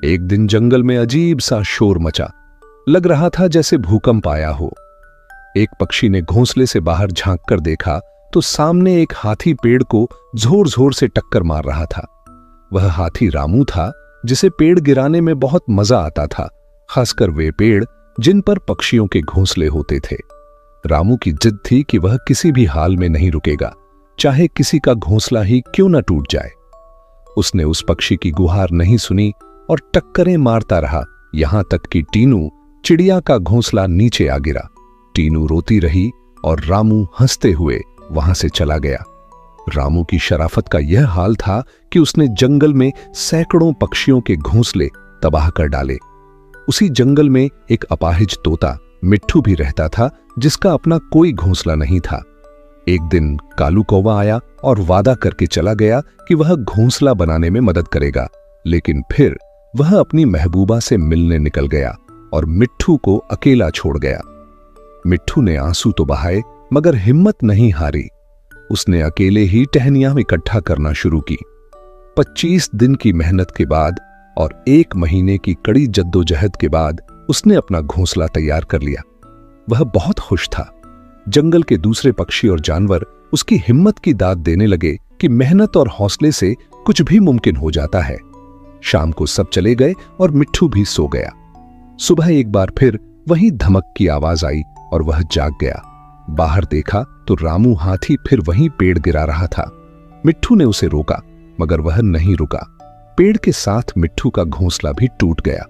एक दिन जंगल में अजीब सा शोर मचा। लग रहा था जैसे भूकंप आया हो। एक पक्षी ने घोंसले से बाहर झांक कर देखा तो सामने एक हाथी पेड़ को जोर जोर से टक्कर मार रहा था। वह हाथी रामू था, जिसे पेड़ गिराने में बहुत मजा आता था, खासकर वे पेड़ जिन पर पक्षियों के घोंसले होते थे। रामू की जिद थी कि वह किसी भी हाल में नहीं रुकेगा, चाहे किसी का घोंसला ही क्यों न टूट जाए। उसने उस पक्षी की गुहार नहीं सुनी और टक्करें मारता रहा, यहां तक कि टीनू चिड़िया का घोंसला नीचे आ गिरा। टीनू रोती रही और रामू हंसते हुए वहां से चला गया। रामू की शराफत का यह हाल था कि उसने जंगल में सैकड़ों पक्षियों के घोंसले तबाह कर डाले। उसी जंगल में एक अपाहिज तोता मिट्ठू भी रहता था, जिसका अपना कोई घोंसला नहीं था। एक दिन कालू कौवा आया और वादा करके चला गया कि वह घोंसला बनाने में मदद करेगा, लेकिन फिर वह अपनी महबूबा से मिलने निकल गया और मिट्ठू को अकेला छोड़ गया। मिट्ठू ने आंसू तो बहाए मगर हिम्मत नहीं हारी। उसने अकेले ही टहनियां इकट्ठा करना शुरू की। 25 दिन की मेहनत के बाद और 1 महीने की कड़ी जद्दोजहद के बाद उसने अपना घोंसला तैयार कर लिया। वह बहुत खुश था। जंगल के दूसरे पक्षी और जानवर उसकी हिम्मत की दाद देने लगे कि मेहनत और हौसले से कुछ भी मुमकिन हो जाता है। शाम को सब चले गए और मिट्ठू भी सो गया। सुबह एक बार फिर वही धमक की आवाज आई और वह जाग गया। बाहर देखा तो रामू हाथी फिर वहीं पेड़ गिरा रहा था। मिट्ठू ने उसे रोका मगर वह नहीं रुका। पेड़ के साथ मिट्ठू का घोंसला भी टूट गया।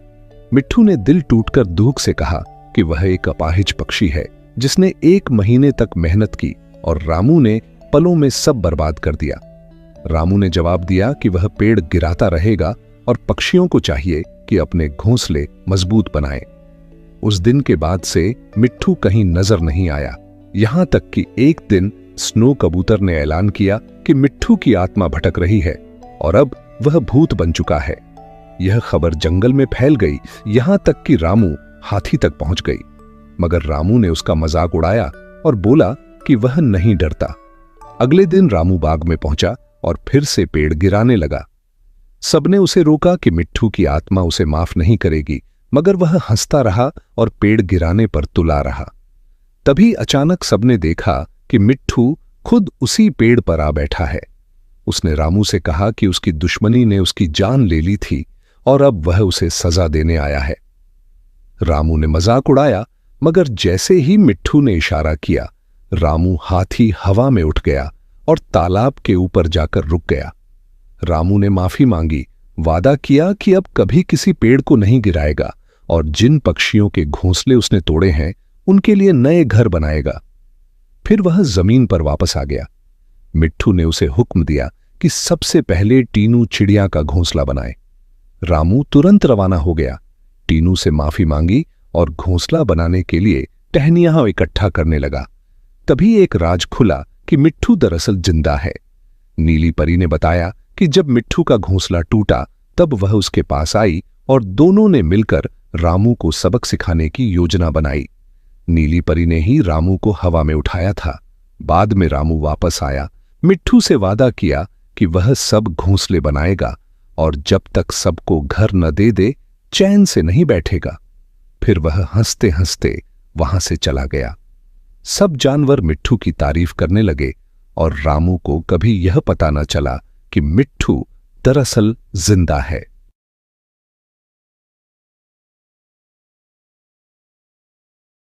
मिट्ठू ने दिल टूटकर दुख से कहा कि वह एक अपाहिज पक्षी है जिसने 1 महीने तक मेहनत की और रामू ने पलों में सब बर्बाद कर दिया। रामू ने जवाब दिया कि वह पेड़ गिराता रहेगा और पक्षियों को चाहिए कि अपने घोंसले मजबूत बनाएं। उस दिन के बाद से मिट्ठू कहीं नजर नहीं आया, यहां तक कि एक दिन स्नो कबूतर ने ऐलान किया कि मिट्ठू की आत्मा भटक रही है और अब वह भूत बन चुका है। यह खबर जंगल में फैल गई, यहां तक कि रामू हाथी तक पहुंच गई। मगर रामू ने उसका मजाक उड़ाया और बोला कि वह नहीं डरता। अगले दिन रामू बाग में पहुंचा और फिर से पेड़ गिराने लगा। सबने उसे रोका कि मिट्ठू की आत्मा उसे माफ नहीं करेगी, मगर वह हंसता रहा और पेड़ गिराने पर तुला रहा। तभी अचानक सबने देखा कि मिट्ठू खुद उसी पेड़ पर आ बैठा है। उसने रामू से कहा कि उसकी दुश्मनी ने उसकी जान ले ली थी और अब वह उसे सजा देने आया है। रामू ने मजाक उड़ाया, मगर जैसे ही मिट्ठू ने इशारा किया, रामू हाथी हवा में उठ गया और तालाब के ऊपर जाकर रुक गया। रामू ने माफी मांगी, वादा किया कि अब कभी किसी पेड़ को नहीं गिराएगा और जिन पक्षियों के घोंसले उसने तोड़े हैं उनके लिए नए घर बनाएगा। फिर वह जमीन पर वापस आ गया। मिट्ठू ने उसे हुक्म दिया कि सबसे पहले टीनू चिड़िया का घोंसला बनाए। रामू तुरंत रवाना हो गया, टीनू से माफी मांगी और घोंसला बनाने के लिए टहनियां इकट्ठा करने लगा। तभी एक राज खुला कि मिट्ठू दरअसल जिंदा है। नीली परी ने बताया कि जब मिट्ठू का घोंसला टूटा तब वह उसके पास आई और दोनों ने मिलकर रामू को सबक सिखाने की योजना बनाई। नीली परी ने ही रामू को हवा में उठाया था। बाद में रामू वापस आया, मिट्ठू से वादा किया कि वह सब घोंसले बनाएगा और जब तक सबको घर न दे दे चैन से नहीं बैठेगा। फिर वह हंसते हंसते वहां से चला गया। सब जानवर मिट्ठू की तारीफ करने लगे और रामू को कभी यह पता न चला कि मिट्ठू दरअसल जिंदा है।